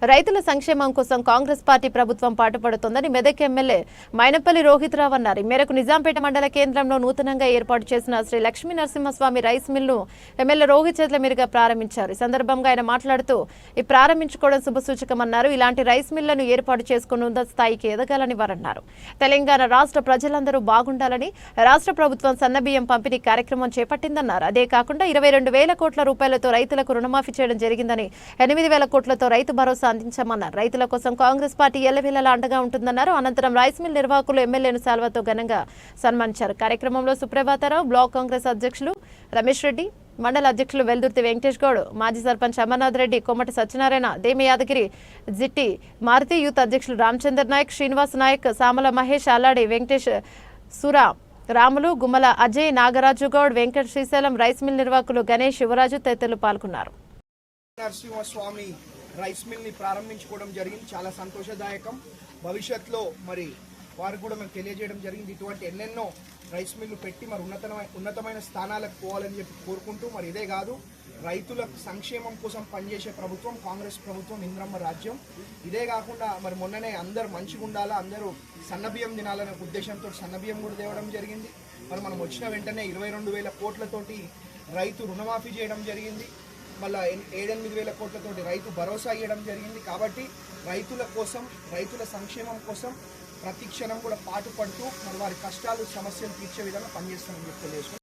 రైతుల సంక్షేమం కోసం కాంగ్రెస్ పార్టీ ప్రభుత్వం పాటుపడుతోందని మెదక్ ఎమ్మెల్యే మైనపల్లి రోహిత్రావు అన్నారు. ఈ మేరకు నిజాంపేట మండల కేంద్రంలో నూతనంగా ఏర్పాటు చేసిన శ్రీ లక్ష్మీ నరసింహస్వామి రైస్ మిల్ను ఎమ్మెల్యే రోహిత్ చేతుల మీదుగా ప్రారంభించారు. ఈ సందర్భంగా ఆయన మాట్లాడుతూ ఈ ప్రారంభించుకోవడం శుభసూచకమన్నారు. ఇలాంటి రైస్ మిల్లను ఏర్పాటు చేసుకుని ఉన్నత స్థాయికి ఎదగాలని వారన్నారు. తెలంగాణ రాష్ట్ర ప్రజలందరూ బాగుండాలని రాష్ట్ర ప్రభుత్వం సన్నబియ్యం పంపిణీ కార్యక్రమం చేపట్టిందన్నారు. అదే కాకుండా 22,000 కోట్ల రూపాయలతో రైతులకు రుణమాఫీ చేయడం జరిగిందని 8,000 కోట్లతో రైతు భరోసా అందించామన్నారు. రైతుల కోసం కాంగ్రెస్ పార్టీ ఎల్లవేళలా అండగా ఉంటుందన్నారు. అనంతరం రైస్ మిల్ నిర్వాహకులు ఎమ్మెల్యేను సాల్వాతో ఘనంగా సన్మానించారు. కార్యక్రమంలో సుప్రభాతారావు, బ్లాక్ కాంగ్రెస్ అధ్యక్షులు రమేష్ రెడ్డి, మండల అధ్యక్షులు వెల్దుర్తి వెంకటేష్ గౌడ్, మాజీ సర్పంచ్ అమర్నాథ్ రెడ్డి, కొమ్మటి సత్యనారాయణ, దేమి యాదగిరి, జిట్టి మారుతి యూత్ అధ్యక్షులు రామచందర్ నాయక్, శ్రీనివాస్ నాయక్, సామల మహేష్, అల్లాడి వెంకటేష్, సురా రాములు, గుమ్మల అజయ్, నాగరాజు గౌడ్, వెంకట శ్రీశైలం, రైస్ మిల్ నిర్వాహకులు గణేష్, యువరాజు తదితరులు పాల్గొన్నారు. నరసింహస్వామి రైస్ మిల్ ని ప్రారంభించుకోవడం జరిగింది. చాలా సంతోషదాయకం. భవిష్యత్తులో మరి వారు కూడా మేము తెలియజేయడం జరిగింది. ఇటువంటి ఎన్నెన్నో రైస్ మిల్లు పెట్టి మరి ఉన్నతమైన స్థానాలకు పోవాలని చెప్పి కోరుకుంటూ మరి ఇదే కాదు, రైతుల సంక్షేమం కోసం పనిచేసే ప్రభుత్వం కాంగ్రెస్ ప్రభుత్వం, ఇంద్రమ్మ రాజ్యం. ఇదే కాకుండా మరి మొన్ననే అందరూ మంచిగా ఉండాలా, అందరూ సన్నబియ్యం తినాలనే ఉద్దేశంతో సన్నబియ్యం కూడా తేవడం జరిగింది. మరి మనం వచ్చిన వెంటనే 22,000 కోట్లతోటి రైతు రుణమాఫీ చేయడం జరిగింది. మళ్ళీ 7-8,000 కోట్లతోటి రైతు భరోసా ఇవ్వడం జరిగింది. కాబట్టి రైతుల కోసం, రైతుల సంక్షేమం కోసం ప్రతి క్షణం కూడా పాటుపడుతూ మరి వారి కష్టాలు సమస్యలు తీర్చే విధంగా పనిచేస్తామని చెప్పి తెలియజేస్తున్నాం.